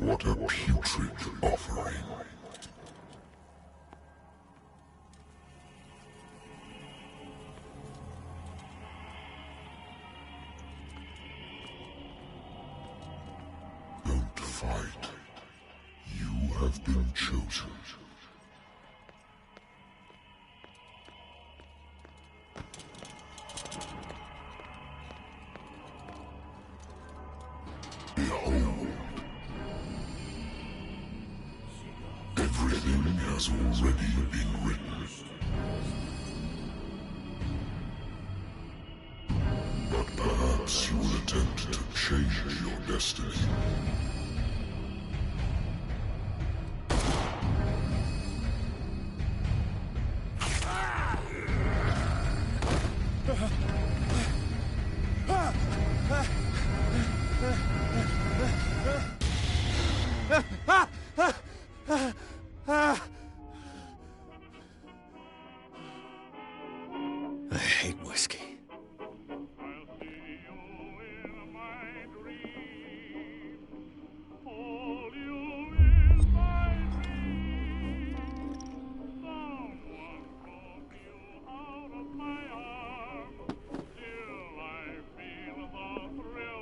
What a putrid offering. Don't fight. You have been chosen. Behold. Everything has already been written. But perhaps you will attempt to change your destiny. I hate whiskey.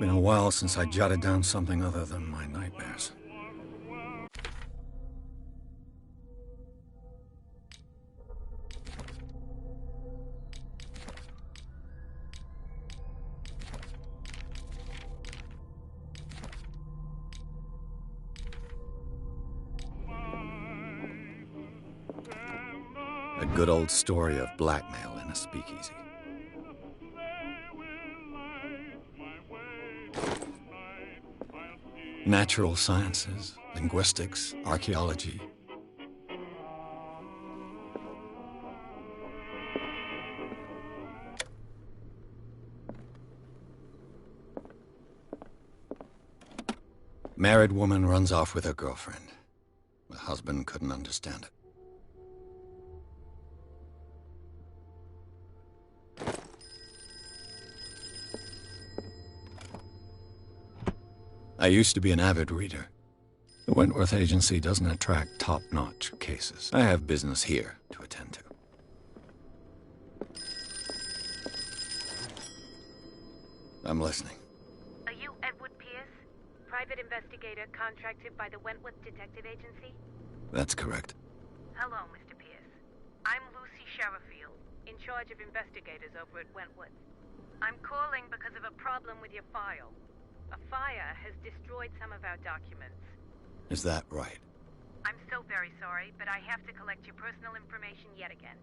Been a while since I jotted down something other than my nightmares. A good old story of blackmail in a speakeasy. Natural sciences, linguistics, archaeology. Married woman runs off with her girlfriend. The husband couldn't understand it. I used to be an avid reader. The Wentworth Agency doesn't attract top-notch cases. I have business here to attend to. I'm listening. Are you Edward Pierce, private investigator contracted by the Wentworth Detective Agency? That's correct. Hello, Mr. Pierce. I'm Lucy Sherifield, in charge of investigators over at Wentworth. I'm calling because of a problem with your file. A fire has destroyed some of our documents. Is that right? I'm so very sorry, but I have to collect your personal information yet again.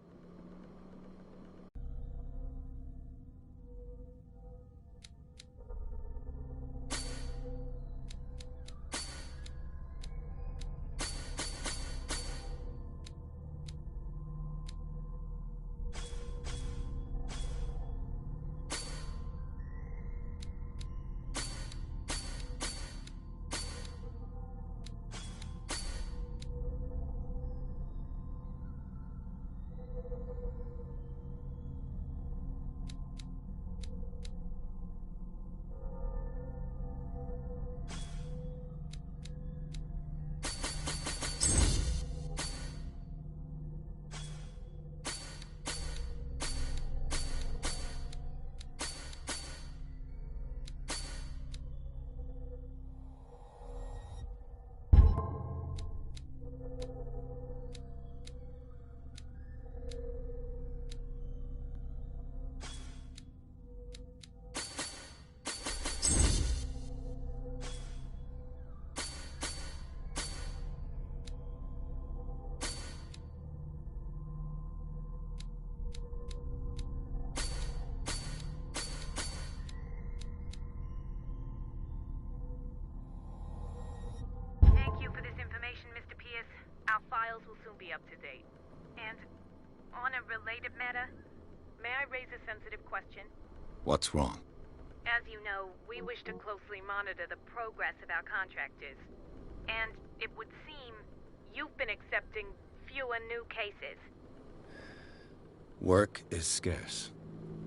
Our files will soon be up to date. And on a related matter, may I raise a sensitive question? What's wrong? As you know, we wish to closely monitor the progress of our contractors. And it would seem you've been accepting fewer new cases. Work is scarce.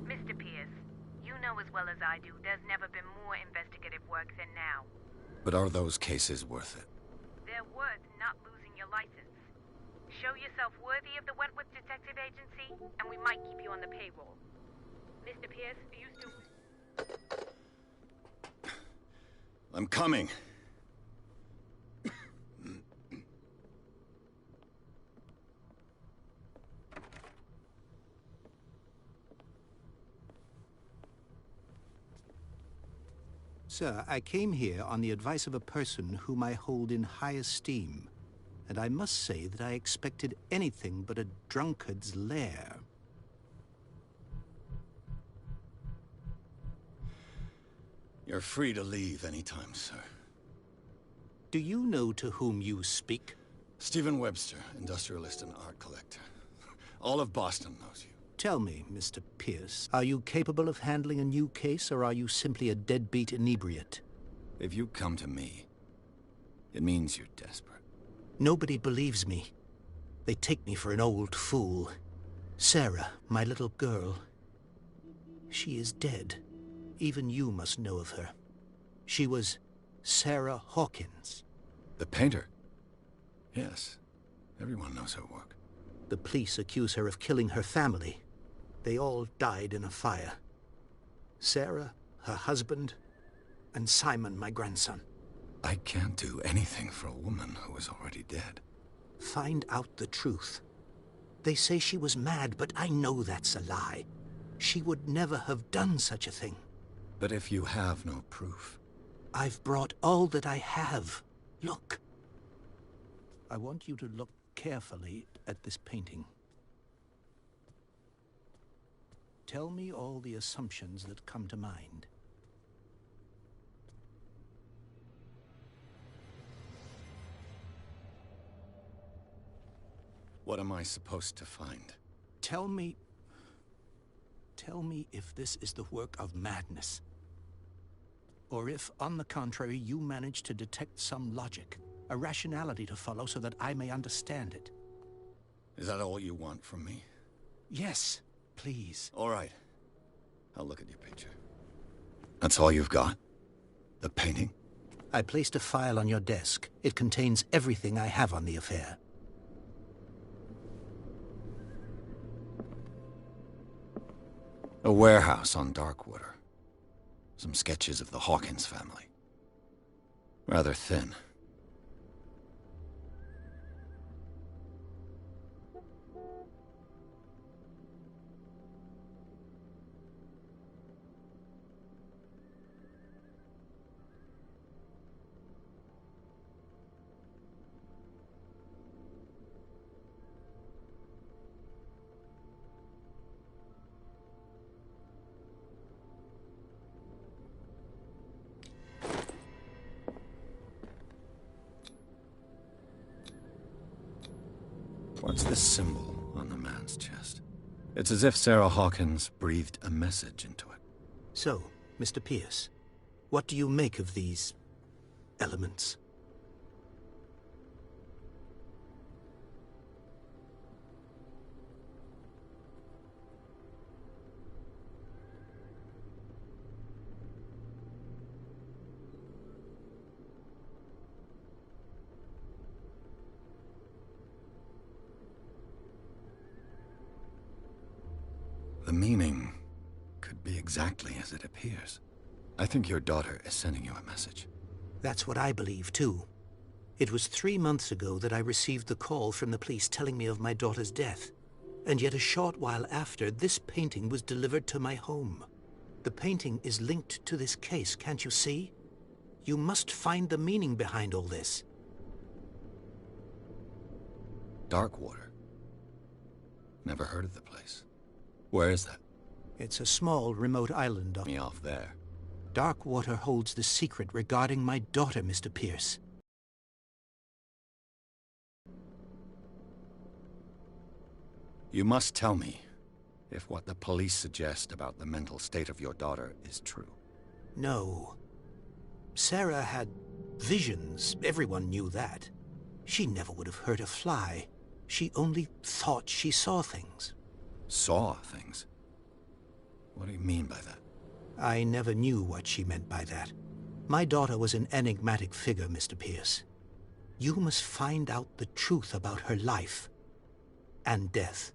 Mr. Pierce, you know as well as I do, there's never been more investigative work than now. But are those cases worth it? they're worth not losing your license. Show yourself worthy of the Wentworth Detective Agency, and we might keep you on the payroll. Mr. Pierce, are you still... I'm coming. Sir, I came here on the advice of a person whom I hold in high esteem, and I must say that I expected anything but a drunkard's lair. You're free to leave anytime, sir. Do you know to whom you speak? Stephen Webster, industrialist and art collector. All of Boston knows you. Tell me, Mr. Pierce, are you capable of handling a new case, or are you simply a deadbeat inebriate? If you come to me, it means you're desperate. Nobody believes me. They take me for an old fool. Sarah, my little girl, she is dead. Even you must know of her. She was Sarah Hawkins. The painter? Yes. Everyone knows her work. The police accuse her of killing her family. They all died in a fire. Sarah, her husband, and Simon, my grandson. I can't do anything for a woman who is already dead. Find out the truth. They say she was mad, but I know that's a lie. She would never have done such a thing. But if you have no proof... I've brought all that I have. Look. I want you to look carefully at this painting. Tell me all the assumptions that come to mind. What am I supposed to find? Tell me if this is the work of madness. Or if, on the contrary, you manage to detect some logic, a rationality to follow so that I may understand it. Is that all you want from me? Yes, please. All right. I'll look at your picture. That's all you've got? The painting? I placed a file on your desk. It contains everything I have on the affair. A warehouse on Darkwater. Some sketches of the Hawkins family. Rather thin. What's this symbol on the man's chest? It's as if Sarah Hawkins breathed a message into it. So, Mr. Pierce, what do you make of these elements? The meaning could be exactly as it appears. I think your daughter is sending you a message. That's what I believe, too. It was 3 months ago that I received the call from the police telling me of my daughter's death. And yet a short while after, this painting was delivered to my home. The painting is linked to this case, can't you see? You must find the meaning behind all this. Darkwater. Never heard of the place. Where is that? It's a small, remote island off Me off there. Darkwater holds the secret regarding my daughter, Mr. Pierce. You must tell me if what the police suggest about the mental state of your daughter is true. No. Sarah had visions. Everyone knew that. She never would have hurt a fly. She only thought she saw things. Saw things? What do you mean by that? I never knew what she meant by that. My daughter was an enigmatic figure, Mr. Pierce. You must find out the truth about her life and death.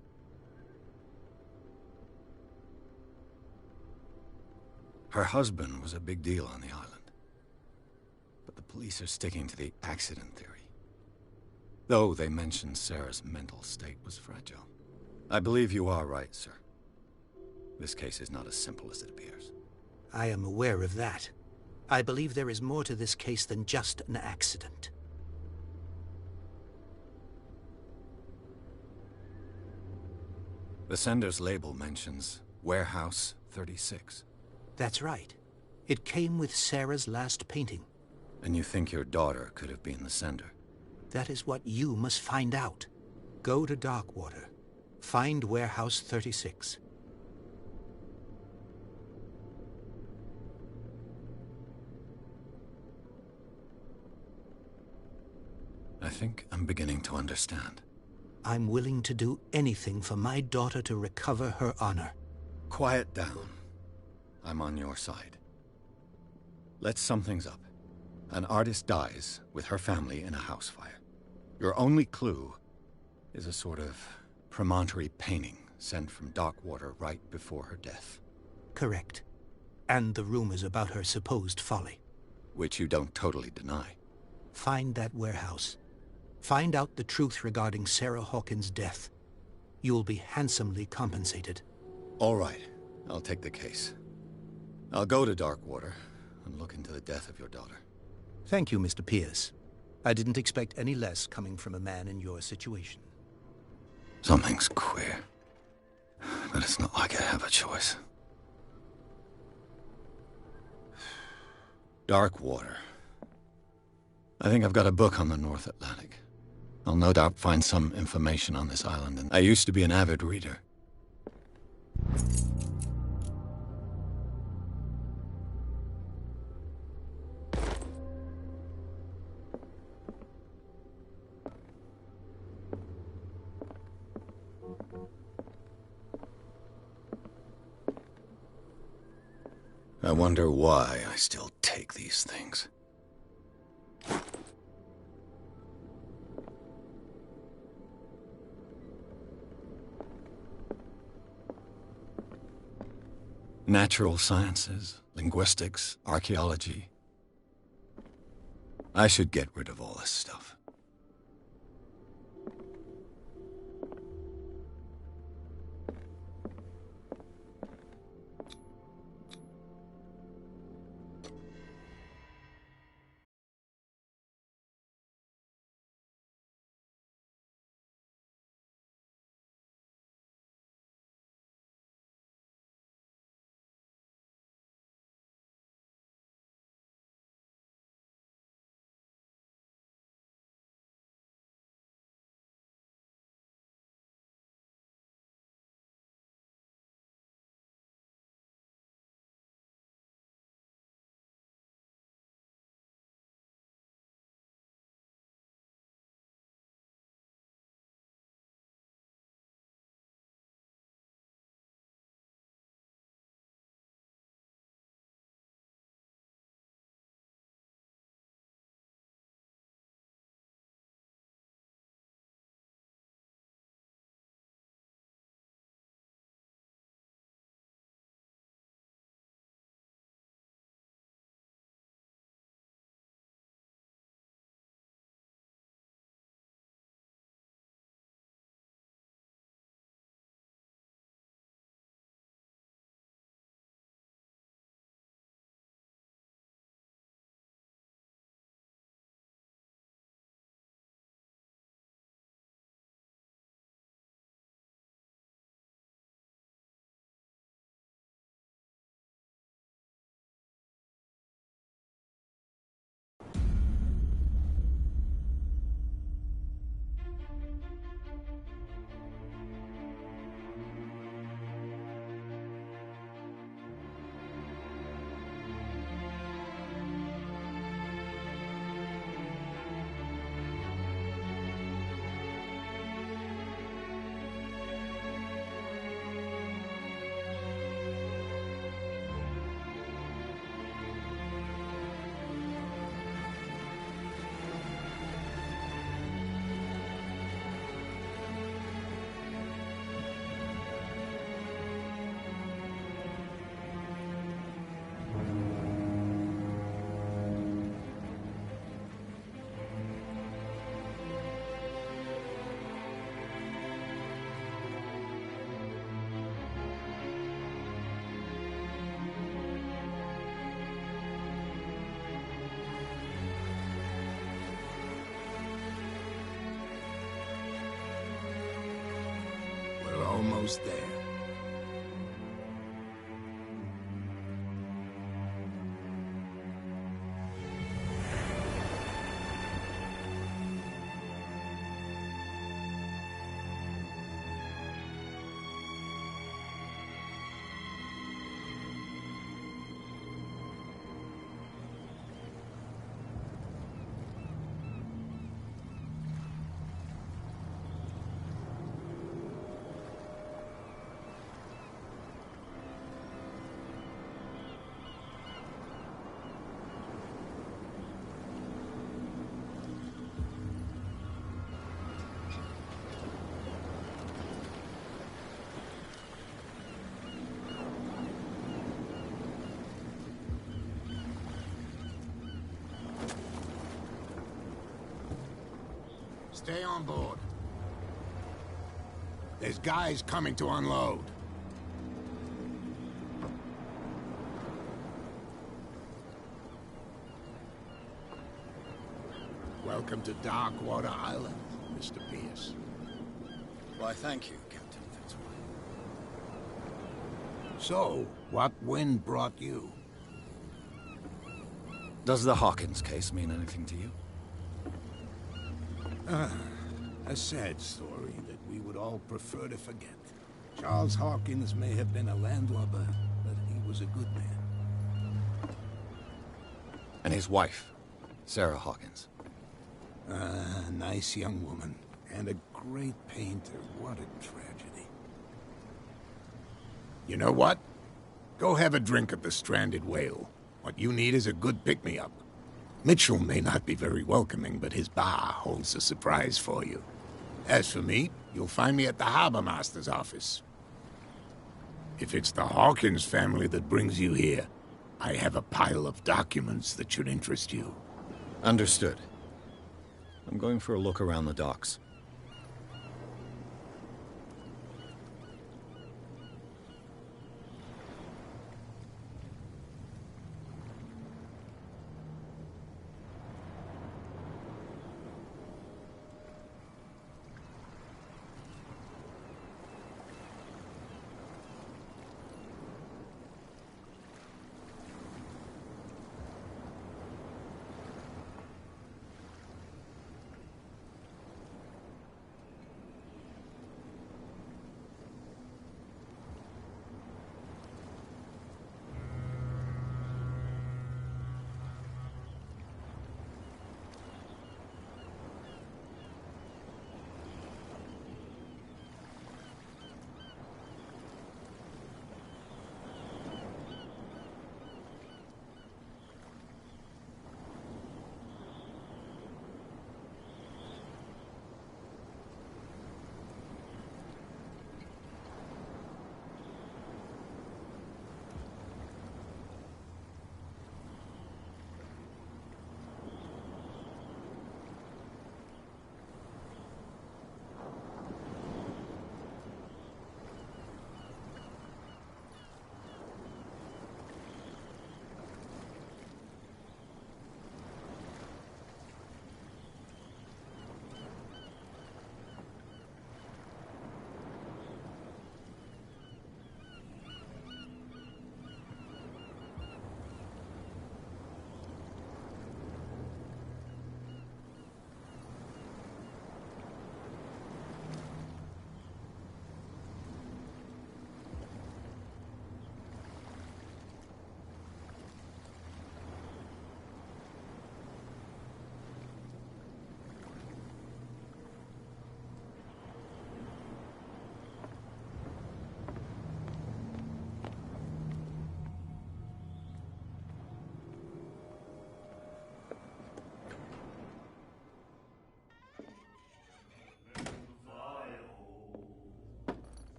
Her husband was a big deal on the island. But the police are sticking to the accident theory. Though they mentioned Sarah's mental state was fragile. I believe you are right, sir. This case is not as simple as it appears. I am aware of that. I believe there is more to this case than just an accident. The sender's label mentions Warehouse 36. That's right. It came with Sarah's last painting. And you think your daughter could have been the sender? That is what you must find out. Go to Darkwater. Find Warehouse 36. I think I'm beginning to understand. I'm willing to do anything for my daughter to recover her honor. Quiet down. I'm on your side. Let's sum things up. An artist dies with her family in a house fire. Your only clue is a sort of promontory painting sent from Darkwater right before her death. Correct. And the rumors about her supposed folly. Which you don't totally deny. Find that warehouse. Find out the truth regarding Sarah Hawkins' death. You'll be handsomely compensated. All right. I'll take the case. I'll go to Darkwater and look into the death of your daughter. Thank you, Mr. Pierce. I didn't expect any less coming from a man in your situation. Something's queer. But it's not like I have a choice. Darkwater. I think I've got a book on the North Atlantic. I'll no doubt find some information on this island, and I used to be an avid reader. I wonder why I still take these things. Natural sciences, linguistics, archaeology. I should get rid of all this stuff. almost there. Stay on board. There's guys coming to unload. Welcome to Darkwater Island, Mr. Pierce. Why, thank you, Captain Fitzroy. So, what wind brought you? Does the Hawkins case mean anything to you? A sad story that we would all prefer to forget. Charles Hawkins may have been a landlubber, but he was a good man. And his wife, Sarah Hawkins. A nice young woman, and a great painter. What a tragedy. You know what? Go have a drink at the Stranded Whale. What you need is a good pick-me-up. Mitchell may not be very welcoming, but his bar holds a surprise for you. As for me, you'll find me at the Harbor Master's office. If it's the Hawkins family that brings you here, I have a pile of documents that should interest you. Understood. I'm going for a look around the docks.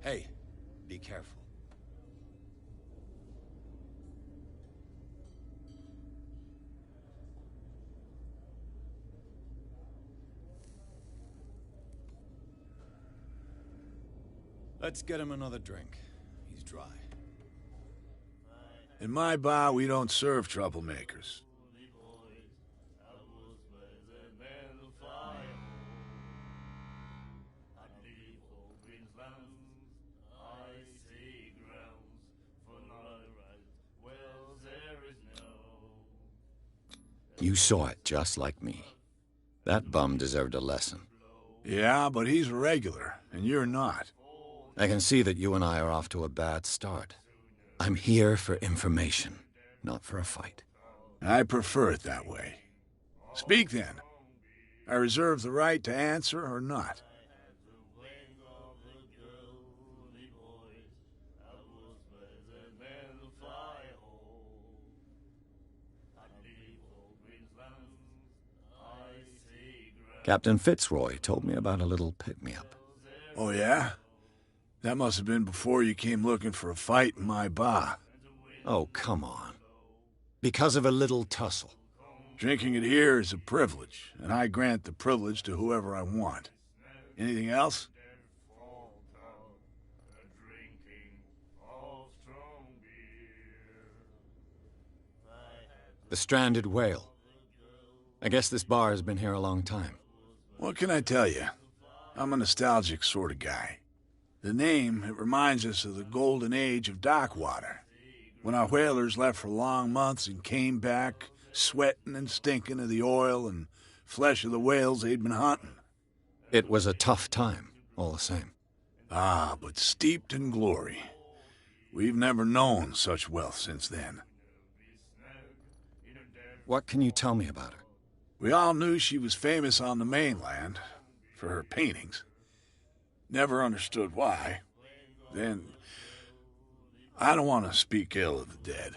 Hey, be careful. Let's get him another drink. He's dry. In my bar, we don't serve troublemakers. You saw it just like me. That bum deserved a lesson. Yeah, but he's a regular, and you're not. I can see that you and I are off to a bad start. I'm here for information, not for a fight. I prefer it that way. Speak then. I reserve the right to answer or not. Captain Fitzroy told me about a little pick-me-up. Oh, yeah? That must have been before you came looking for a fight in my bar. Oh, come on. Because of a little tussle. Drinking it here is a privilege, and I grant the privilege to whoever I want. Anything else? The Stranded Whale. I guess this bar has been here a long time. What can I tell you? I'm a nostalgic sort of guy. The name, it reminds us of the golden age of dockwater, when our whalers left for long months and came back sweating and stinking of the oil and flesh of the whales they'd been hunting. It was a tough time, all the same. Ah, but steeped in glory. We've never known such wealth since then. What can you tell me about her? We all knew she was famous on the mainland for her paintings. Never understood why. Then, I don't want to speak ill of the dead.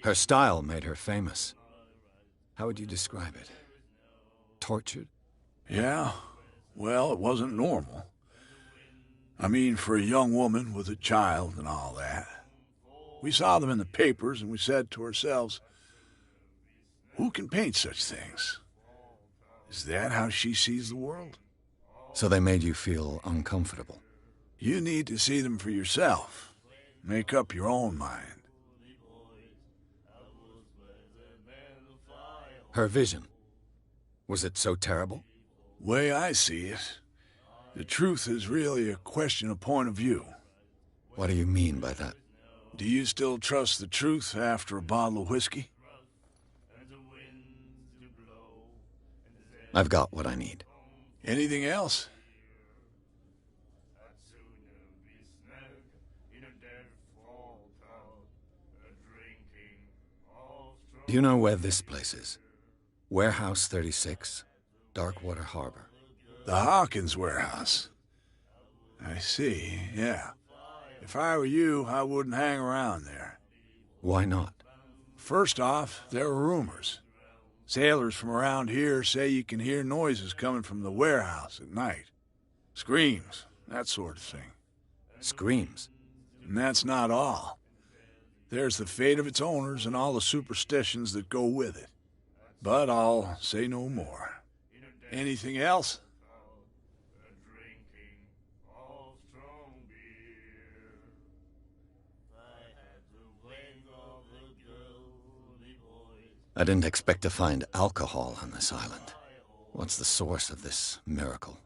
Her style made her famous. How would you describe it? Tortured? Yeah, well, it wasn't normal. I mean, for a young woman with a child and all that. We saw them in the papers and we said to ourselves, who can paint such things? Is that how she sees the world? So they made you feel uncomfortable. You need to see them for yourself. Make up your own mind. Her vision. Was it so terrible? Way I see it, the truth is really a question of point of view. What do you mean by that? Do you still trust the truth after a bottle of whiskey? I've got what I need. Anything else? Do you know where this place is? Warehouse 36, Darkwater Harbor. The Hawkins warehouse. I see, yeah. If I were you, I wouldn't hang around there. Why not? First off, there are rumors. Sailors from around here say you can hear noises coming from the warehouse at night. Screams, that sort of thing. Screams? And that's not all. There's the fate of its owners and all the superstitions that go with it. But I'll say no more. Anything else? I didn't expect to find alcohol on this island. What's the source of this miracle?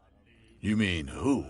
You mean who?